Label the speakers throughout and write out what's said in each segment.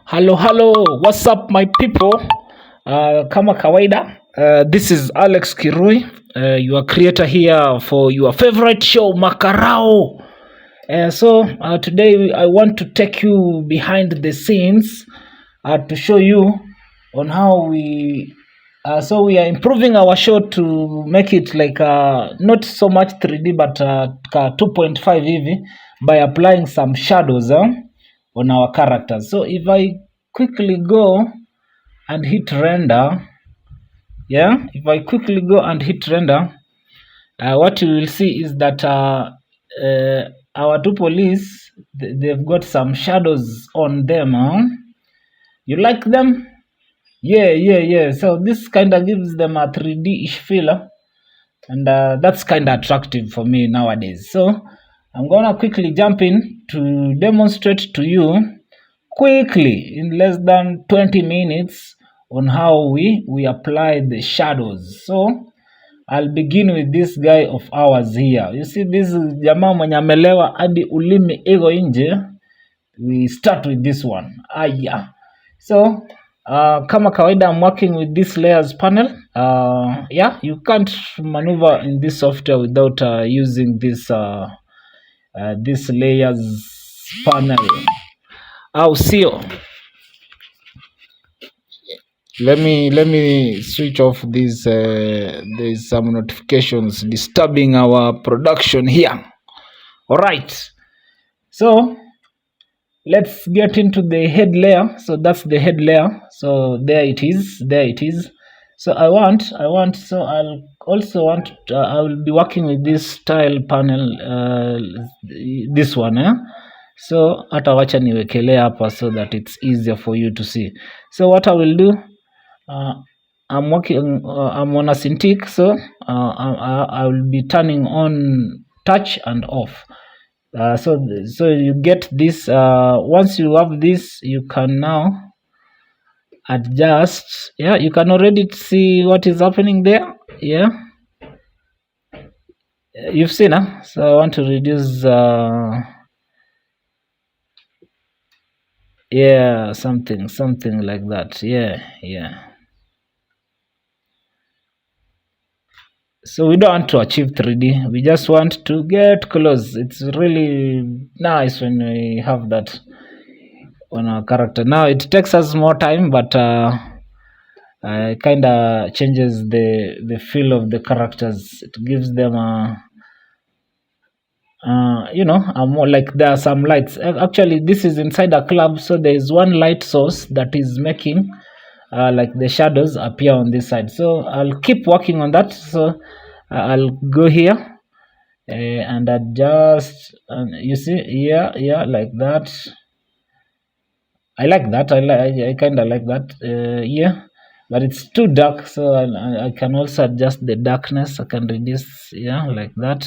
Speaker 1: Hello, what's up my people? Kama kawaida, this is Alex Kirui, your creator here for your favorite show Makarao. So today I want to take you behind the scenes to show you on how we are improving our show to make it like not so much 3D but 2.5 hivi by applying some shadows on our characters. So if I quickly go and hit render, if I quickly go and hit render, what you will see is that our two police, they've got some shadows on them. You like them? Yeah. So this kind of gives them a 3D-ish feel, and that's kind of attractive for me nowadays. So I'm gonna quickly jump in to demonstrate to you quickly in less than 20 minutes on how we apply the shadows. So I'll begin with this guy of ours here. You see this jamaa mwenye amelewa hadi ulimi iko nje. We start with this one. Aya. So kama kawaida, I'm working with this layers panel. You can't maneuver in this software without using this layers panel. Sio. Let me switch off this. There's some notifications disturbing our production here. All right. So let's get into the head layer. So that's the head layer. So there it is. So I will be working with this style panel, this one. So hata wacha niwekelea hapa so that it's easier for you to see. So what I will do, I'm on a Cintiq, so I will be turning on touch and off. So you get this. Once you have this, you can now adjust. You can already see what is happening there. You've seen, huh? So I want to reduce something like that. So we don't want to achieve 3D, we just want to get close. It's really nice when we have that on our character. Now it takes us more time, but it kind of changes the feel of the characters. It gives them a more like there are some lights. Actually, this is inside a club, so there is one light source that is making like the shadows appear on this side. So I'll keep working on that. So I'll go here and adjust, and you see like that. I like that. I kind of like that. But it's too dark, so I can also adjust the darkness. I can reduce like that.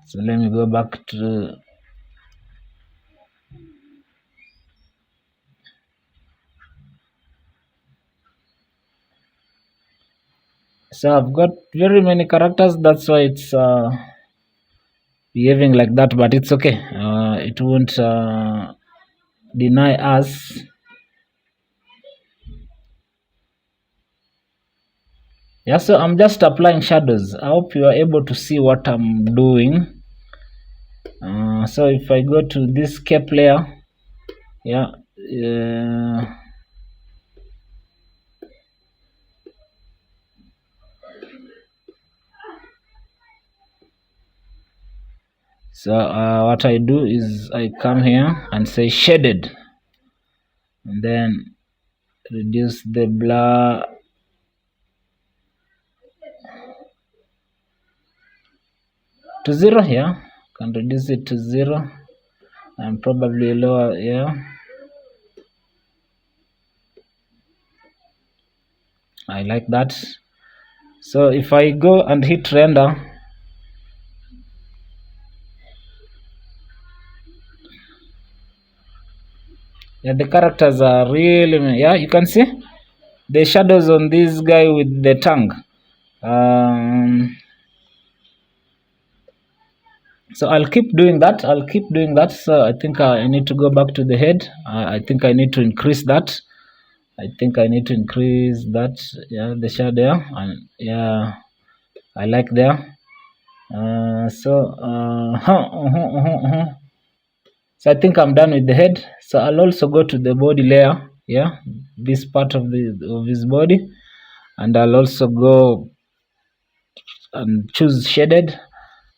Speaker 1: So let me go back to so I've got very many characters, that's why it's behaving like that, but it's okay. It won't deny us. So I'm just applying shadows. I hope you are able to see what I'm doing. So if I go to this cape layer, so what I do is I come here and say shaded, and then reduce the blur to 0. Can reduce it to 0 and probably lower. I like that. So if I go and hit render, the characters are really, you can see the shadows on this guy with the tongue. So I'll keep doing that. So I think I need to go back to the head. I think I need to increase that. Yeah, the shadow, and yeah, I like there. So I think I'm done with the head. So I'll also go to the body layer. Yeah, this part of his body, and I'll also go and choose shaded,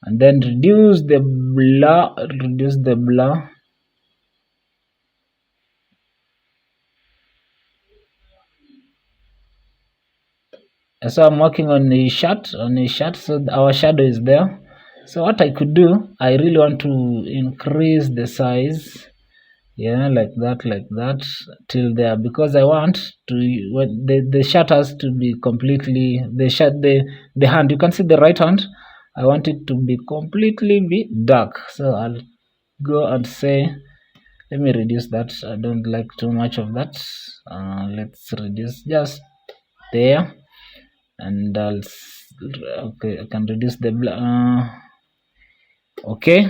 Speaker 1: and then reduce the blur. So I'm working on a shirt, so our shadow is there. So what I could do, I really want to increase the size, yeah, like that till there, because I want to, when the shirt has to be completely, the hand, you can see the right hand, I want it to be completely be dark. So I'll go and say, let me reduce that. I don't like too much of that. Let's reduce just there, and okay, I can reduce the okay.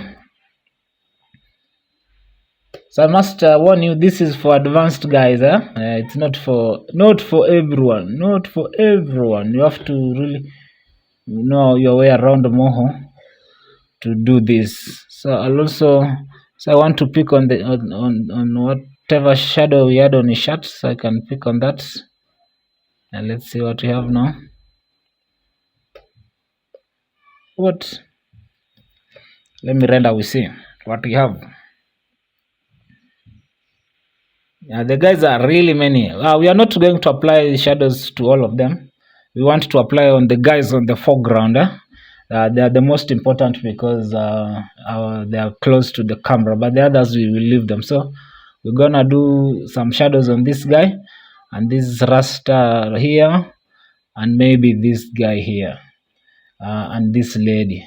Speaker 1: So I must warn you, this is for advanced guys. It's not for everyone. Not for everyone. You have to really know your way around Moho to do this. So I want to pick on the on whatever shadow we had on his shirt. So I can pick on that. And let's see what we have now. What? Let me render. We see what we have. Yeah, the guys are really many. We are not going to apply shadows to all of them. We want to apply on the guys on the foreground. They are the most important because they are close to the camera, but the others we will leave them. So we're gonna do some shadows on this guy and this rasta here, and maybe this guy here, and this lady.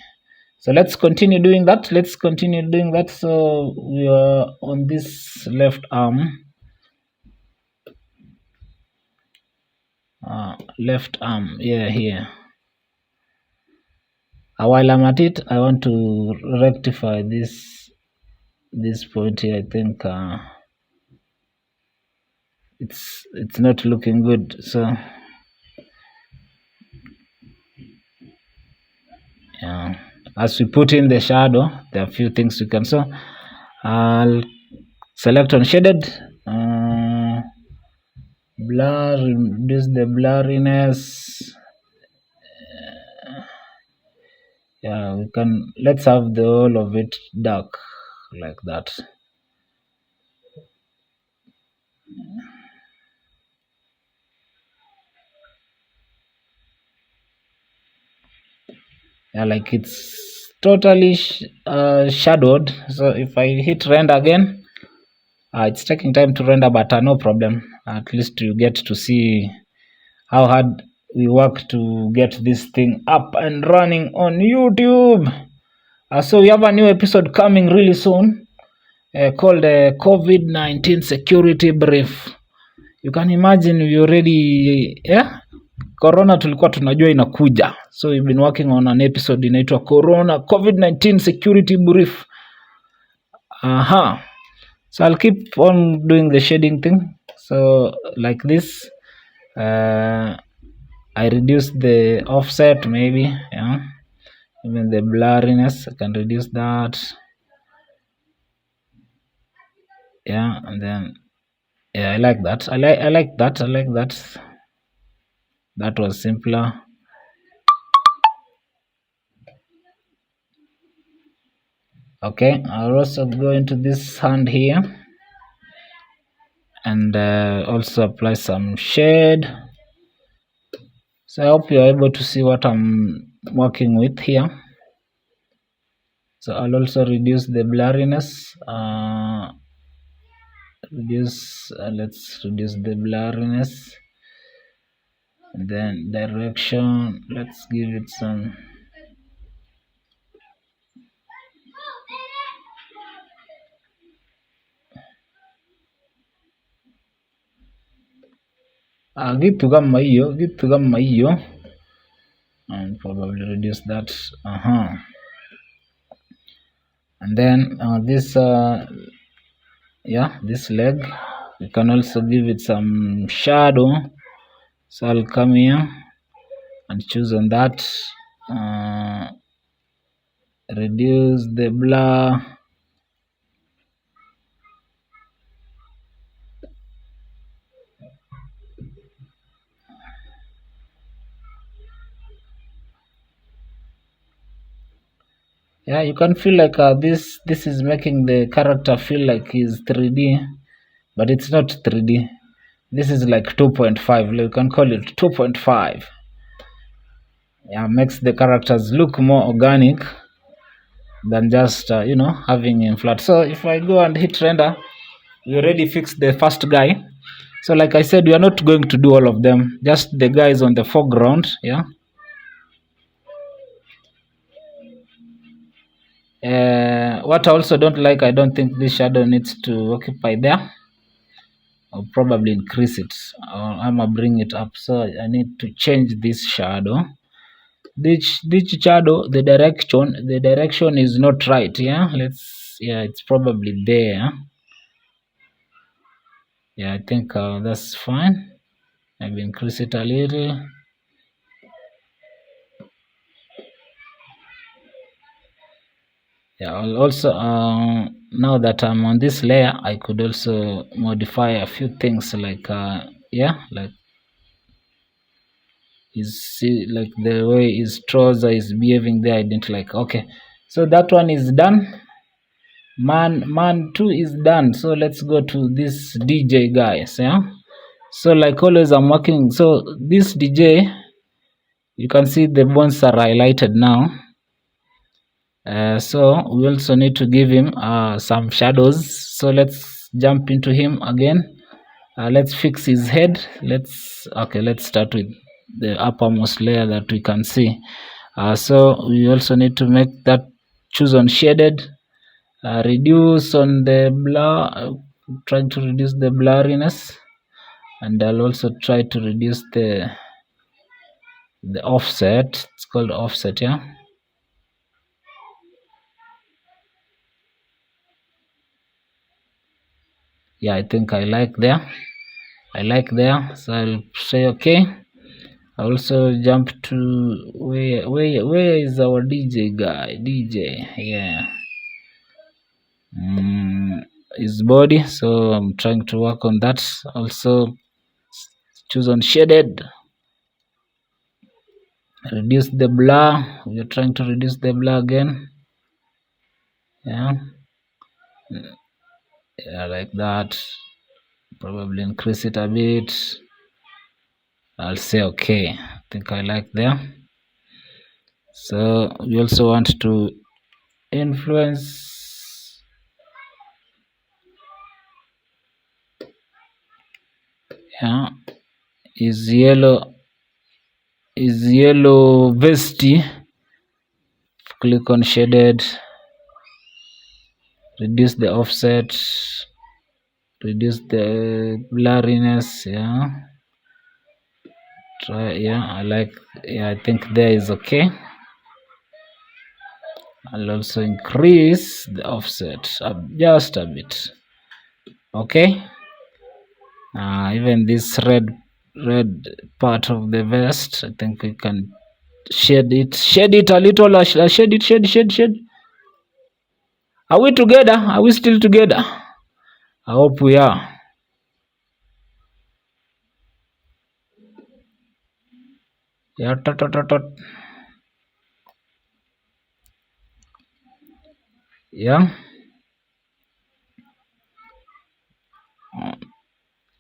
Speaker 1: So let's continue doing that. So we are on this left arm. Yeah, here. While I'm at it, I want to rectify this point here. I think it's not looking good. So yeah, as we put in the shadow, there are a few things we can. So I'll select on shaded, blur, reduce the blurriness. Yeah, we can. Let's have the whole of it dark like that. Yeah, like it's totally shadowed. So if I hit render again, it's taking time to render, but no problem. At least you get to see how hard we work to get this thing up and running on YouTube. So we have a new episode coming really soon, called COVID-19 Security Brief. You can imagine we already, yeah, corona tulikuwa tunajua inakuja, so we've been working on an episode inaitwa corona COVID-19 Security Brief. So I'll keep on doing the shading thing. So like this, I reduce the offset maybe, yeah, even the blurriness I can reduce that, yeah, and then yeah, I like that. I like that. That was simpler. Okay, I'll also go into this hand here and also apply some shade. So I hope you're able to see what I'm working with here. So I'll also reduce the blurriness. Let's reduce the blurriness, and then direction, let's give it some. Kitu kama hiyo, and probably reduce that. And then this this leg, we can also give it some shadow. So I'll come here and choose on that, reduce the blur. Yeah, you can feel like this is making the character feel like he's 3D, but it's not 3D. This is like 2.5. You can call it 2.5. Yeah, makes the characters look more organic than just having in flat. So if I go and hit render, we already fixed the first guy. So like I said, we are not going to do all of them, just the guys on the foreground. Yeah. What I also don't like, I don't think this shadow needs to occupy there. I'll probably increase it, or I'm gonna bring it up. So I need to change this shadow. This shadow, the direction is not right. Yeah, it's probably there. Yeah, I think that's fine. Maybe increase it a little. Yeah, I'll also now that I'm on this layer, I could also modify a few things like like like the way his trouser is behaving there. I didn't like. Okay, so that one is done. Man 2 is done. So let's go to this DJ guys. Yeah, so like always I'm working. So this DJ, you can see the bones are highlighted now. So we also need to give him some shadows. So let's jump into him again. Let's fix his head. Let's start with the uppermost layer that we can see. So we also need to make that, choose on shaded, reduce on the blur, trying to reduce the blurriness, and I'll also try to reduce the offset. It's called offset. Yeah, I think I like there. So I'll say okay. I also jump to where is our DJ guy? Yeah, his body. So I'm trying to work on that. Also choose on shaded, reduce the blur. We're trying to reduce the blur again. Yeah, like that. Probably increase it a bit. I'll say okay. I think I like there. So we also want to influence is yellow vesty. Click on shaded, reduce the offset, reduce the blurriness. I think there is okay. I'll also increase the offset just a bit. Okay. Even this red part of the vest, I think we can shade it a little. Shade. Are we together? Are we still together? I hope we are. Yeah, yeah.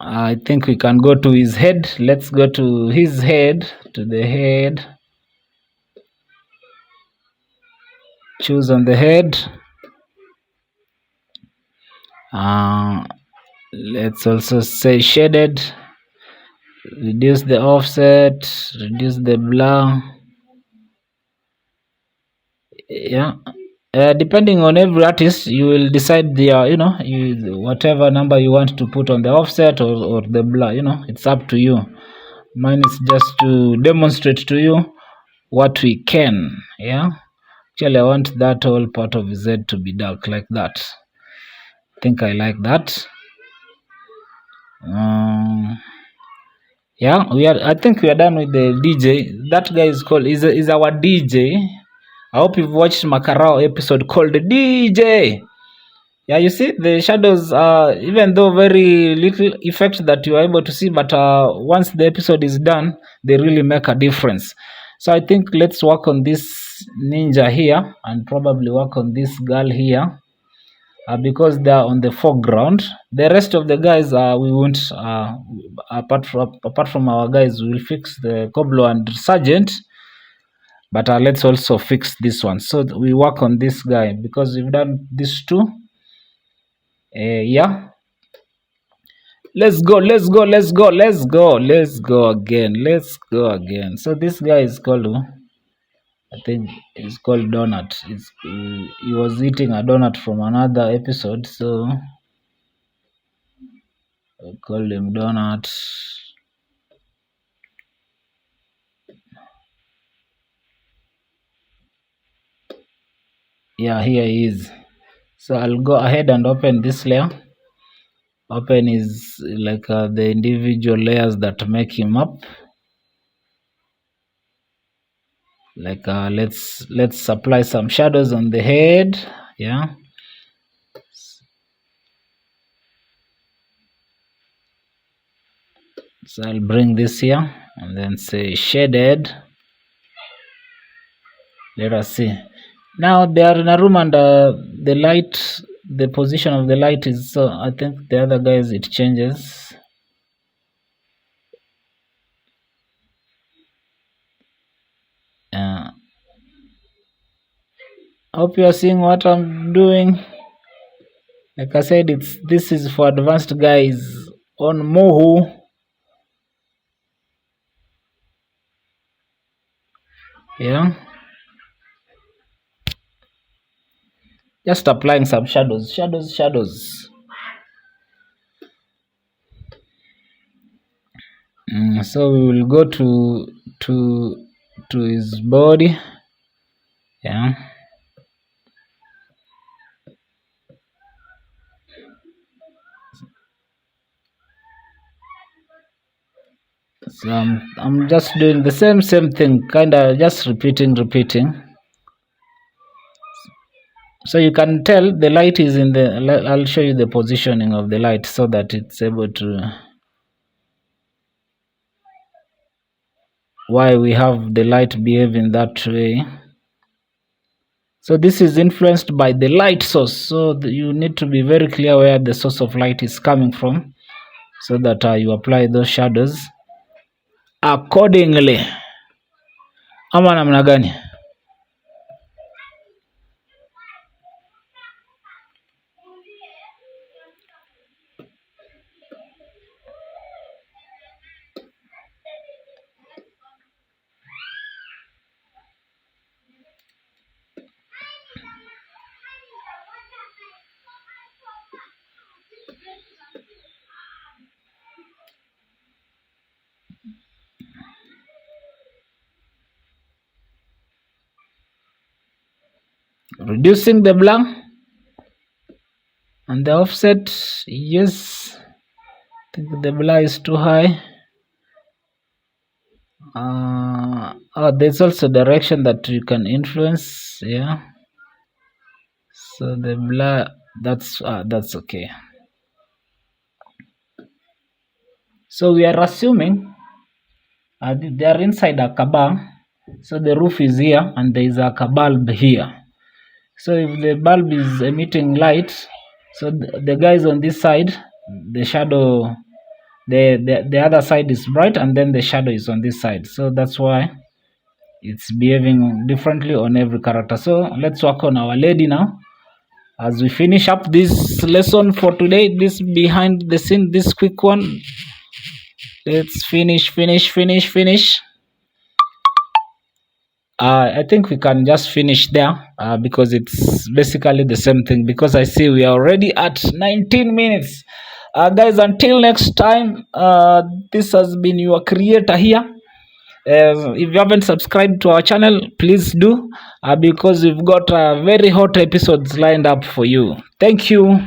Speaker 1: I think we can go to his head. Let's go to his head, to the head. Choose on the head. Let's also say shaded. Reduce the offset, reduce the blur. Yeah. Depending on every artist, you will decide the whatever number you want to put on the offset or the blur. It's up to you. Mine is just to demonstrate to you what we can. Yeah. Actually, I want that whole part of his head to be dark like that. I think I like that. Yeah, I think we are done with the DJ. That guy is our DJ. I hope you've watched Makarao episode called the DJ. Yeah, you see the shadows, even though very little effect that you are able to see, but once the episode is done, they really make a difference. So I think let's work on this ninja here and probably work on this girl here, because they are on the foreground. The rest of the guys, we won't. Apart from our guys, we will fix the Koblo and Sergeant. But let's also fix this one. So we work on this guy because we've done these two. Yeah, let's go again. So this guy is called, I think it's called Donut. He was eating a donut from another episode, so I call him Donut. Yeah, here he is. So I'll go ahead and open this layer. Open is like the individual layers that make him up. Like let's apply some shadows on the head. Yeah, so I'll bring this here and then say shaded. Let us see. Now they are in a room and the light, the position of the light is, so I think the other guys it changes. I hope you are seeing what I'm doing. Like I said, this is for advanced guys on Moho. Yeah, just applying some shadows. So we will go to his body. Yeah, so I'm just doing the same thing, kind of just repeating. So you can tell the light is in the, I'll show you the positioning of the light so that it's able to, why we have the light behaving that way. So this is influenced by the light source, so you need to be very clear where the source of light is coming from so that you apply those shadows accordingly. Ama namna gani? Reducing the blur and the offset. Yes, I think the blur is too high. There's also direction that you can influence. Yeah, so the blur, that's okay. So we are assuming they are inside a cabal. So the roof is here and there is a bulb here. So if the bulb is emitting light, so the guys on this side, the shadow, the other side is bright and then the shadow is on this side. So that's why it's behaving differently on every character. So let's work on our lady now as we finish up this lesson for today, this behind the scene, this quick one. Let's finish. I think we can just finish there because it's basically the same thing, because I see we are already at 19 minutes. Guys, until next time, this has been your creator here. If you haven't subscribed to our channel, please do, because we've got very hot episodes lined up for you. Thank you.